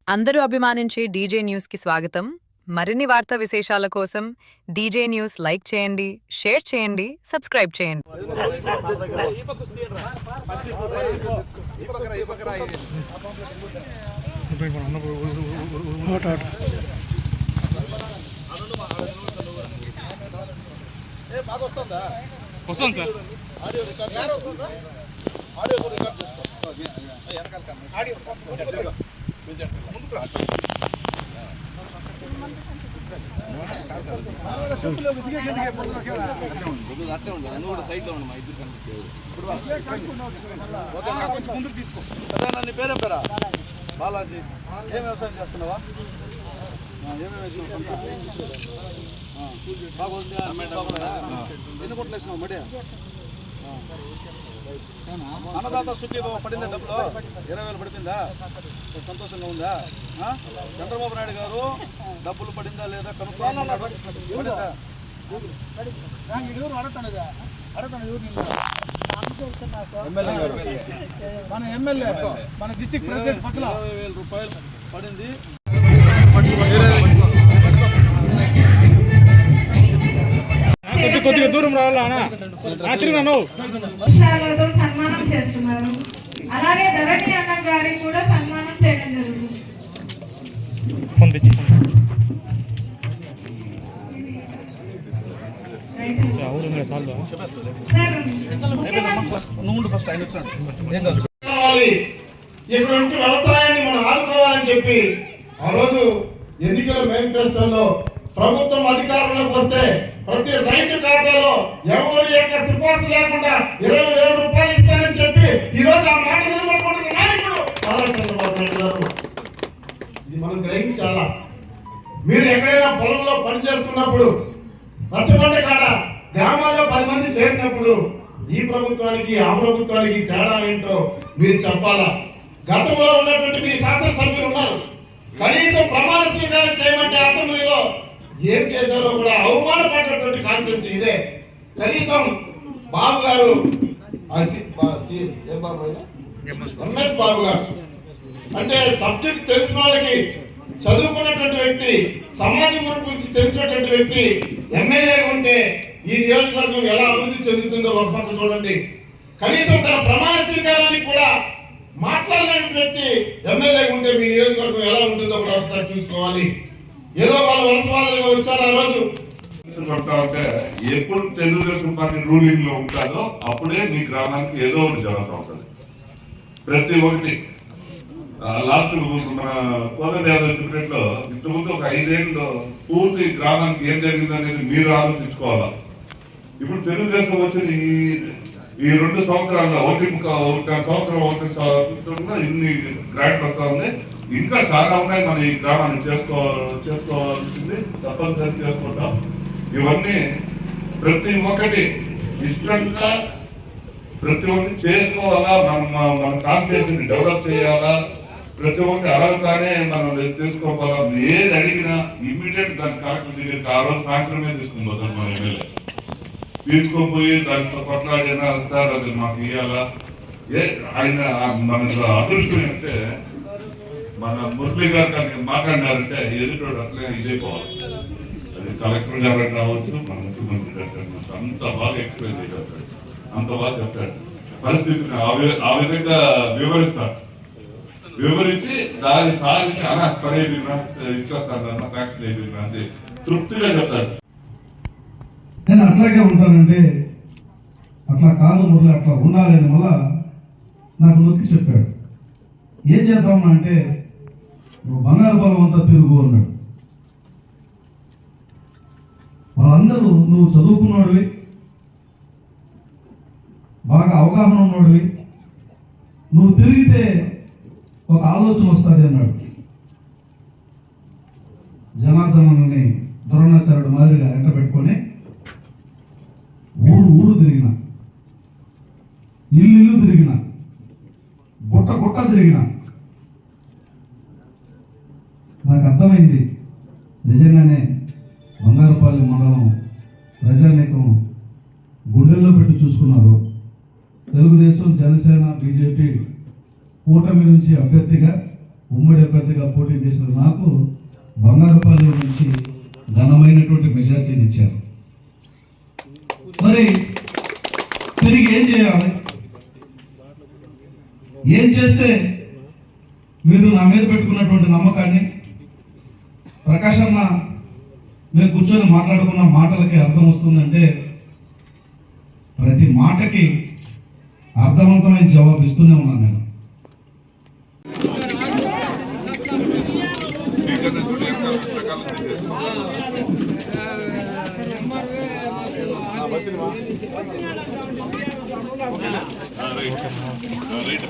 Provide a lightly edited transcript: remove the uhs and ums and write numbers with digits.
అందరూ అభిమానించే డీజే న్యూస్కి స్వాగతం. మరిన్ని వార్తా విశేషాల కోసం డీజే న్యూస్ లైక్ చేయండి, షేర్ చేయండి, సబ్స్క్రైబ్ చేయండి. వస్తుంది సార్. ముందుకు తీసుకో. నీ పేరే పేరా బాలాజీ. ఏం వ్యవసాయం చేస్తున్నావా? ఏమేమి వేసినావు? ఎన్ని కొట్లు వేసినావు? మడి అన్నదాత సుఖీభావ పడిందా? డబ్బులు 20,000 పడిపోయిందా? సంతోషంగా ఉందా? చంద్రబాబు నాయుడు గారు డబ్బులు పడిందా లేదా కనుక్కోమన్నాడు. పడిందా? ఎమ్మెల్యే గారు, మన ఎమ్మెల్యే, మన డిస్ట్రిక్ట్ ప్రెసిడెంట్ పక్కన 20,000 రూపాయలు పడింది. కొద్దిగా దూరం రావాలా? సన్మానం చేస్తున్నారు. అలాగే ధరణి అన్న గారికి కూడా సన్మానం చేయడం జరుగుతుంది. ఇటువంటి వ్యవసాయాన్ని మనం ఆదుకోవాలని చెప్పి ఆ రోజు ఎన్నికల మేనిఫెస్టోలో ప్రభుత్వం అధికారంలోకి వస్తే ప్రతి రైతు ఖాతాలో ఎవరి యొక్క సిఫార్సు లేకుండా 20,000 రూపాయలు ఇస్తానని చెప్పి ఈ రోజు ఆ మాట నిలబడుకుంటున్న నాయకుడు నారా చంద్రబాబు నాయుడు గారు. ఇది మనం గ్రహించాలా. మీరు ఎక్కడైనా పొలంలో పని చేసుకున్నప్పుడు రచ్చబండ కాడ గ్రామాల్లో 10 మంది చేరినప్పుడు ఈ ప్రభుత్వానికి ఆ ప్రభుత్వానికి తేడా ఏంటో మీరు చెప్పాలా. గతంలో ఉన్నటువంటి మీ శాసనసభ్యులు ఉన్నారు, కనీసం ప్రమాణ స్వీకారం చేయమంటే అసెంబ్లీలో ఏం చేశారో కూడా అవమానపడినటువంటి కాన్సెప్ట్ ఇదే. కనీసం బాబు గారు ఎంఎస్ బాబు గారు అంటే సబ్జెక్ట్ తెలిసిన వాళ్ళకి, చదువుకున్నటువంటి వ్యక్తి, సమాజం గురించి తెలిసినటువంటి వ్యక్తి ఎమ్మెల్యే ఉంటే ఈ నియోజకవర్గం ఎలా అభివృద్ధి చెందుతుందో ఒక పక్క చూడండి. కనీసం తన ప్రమాణ స్వీకారానికి కూడా మాట్లాడిన వ్యక్తి ఎమ్మెల్యే ఉంటే మీ నియోజకవర్గం ఎలా ఉంటుందో కూడా ఒకసారి చూసుకోవాలి. ఏదో వాళ్ళు వలసవాదులుగా వచ్చారు ఆ రోజు. ఎప్పుడు తెలుగుదేశం పార్టీ రూలింగ్ లో ఉంటారో అప్పుడే మీ గ్రామానికి ఏదో ఒకటి జరుగుతూ ఉంటుంది. ప్రతి ఒక్కటి లాస్ట్ మన కోదండ యాదవ్ చెప్పినట్లు ఇంతకుముందు ఒక 5 ఏళ్ళు పూర్తి గ్రామానికి ఏం జరిగింది అనేది మీరు ఆలోచించుకోవాలా. ఇప్పుడు తెలుగుదేశం వచ్చిన ఈ 2 సంవత్సరాల్లో ఒకటి సంవత్సరం ఇన్ని గ్రాంట్ వస్తా ఉంది. ఇంకా చాలా ఉన్నాయి. మనం ఈ గ్రామాన్ని చేసుకోవాల్సింది తప్పనిసరి చేసుకుంటాం. ఇవన్నీ ప్రతి ఒక్కటి ఇష్టంగా ప్రతి ఒక్కటి చేసుకోవాలా. మన కాన్స్టిట్యూన్సీని డెవలప్ చేయాలా. ప్రతి ఒక్కటి అడగతానే మనం తీసుకోవాలా. ఏది అడిగినా ఇమ్మీడియట్ దాని కలెక్టర్ దగ్గరికి ఆ రోజు సాయంత్రమే తీసుకుని పోతాం. మన ఎమ్మెల్యే తీసుకోపోయి దాంతో కొట్లాడినా సార్ అది మాకు ఇవ్వాలా. ఆయన మన అదృష్టం అంటే మన మురళి గారు కానీ మాట్లాడినారంటే ఎదుటోడు అట్లే ఇదే పోవాలి. అది కలెక్టర్ గారు రావచ్చు, మన ముఖ్యమంత్రి గారు రావచ్చు. అంత బాగా ఎక్స్ప్లెయిన్ చేయగలుగుతాడు, అంత బాగా చెప్తాడు. పరిస్థితిని ఆ విధంగా వివరిస్తారు. వివరించి దాన్ని సాధించి అలా పడేవినా ఇచ్చేస్తాను సాక్షి అది తృప్తిగా చెప్తాడు. నేను అట్లాగే ఉంటానంటే అట్లా కాదు మురళి, అట్లా ఉండాలని వల్ల నాకు నొక్కి చెప్పాడు. ఏం చేద్దామన్నా అంటే నువ్వు బంగారు పొలం అంతా తిరుగు అన్నాడు. వాళ్ళందరూ నువ్వు చదువుకున్నోడివి, బాగా అవగాహన ఉన్నోడివి, నువ్వు తిరిగితే ఒక ఆలోచన వస్తుంది అన్నాడు. జనార్దనని ద్రోణాచార్యుడు మాదిరిగా ఎంట పెట్టుకొని ఊరు తిరిగిన, ఇల్లు తిరిగిన, గుట్ట తిరిగిన. నాకు అర్థమైంది నిజంగానే బంగారుపల్లి మండలం ప్రజానీకం గుండెల్లో పెట్టి చూసుకున్నారు. తెలుగుదేశం, జనసేన, బీజేపీ కూటమి నుంచి అభ్యర్థిగా ఉమ్మడి అభ్యర్థిగా పోటీ చేసిన నాకు బంగారుపల్లి నుంచి ఘనమైనటువంటి మెజార్టీని ఇచ్చారు. మరి తిరిగి ఏం చేయాలి? ఏం చేస్తే మీరు నా మీద పెట్టుకున్నటువంటి నమ్మకాన్ని, ప్రకాశన్న మేము కూర్చొని మాట్లాడుకున్న మాటలకి అర్థం వస్తుందంటే ప్రతి మాటకి అర్థవంతమైన జవాబు ఇస్తూనే ఉన్నాను నేను. రైట్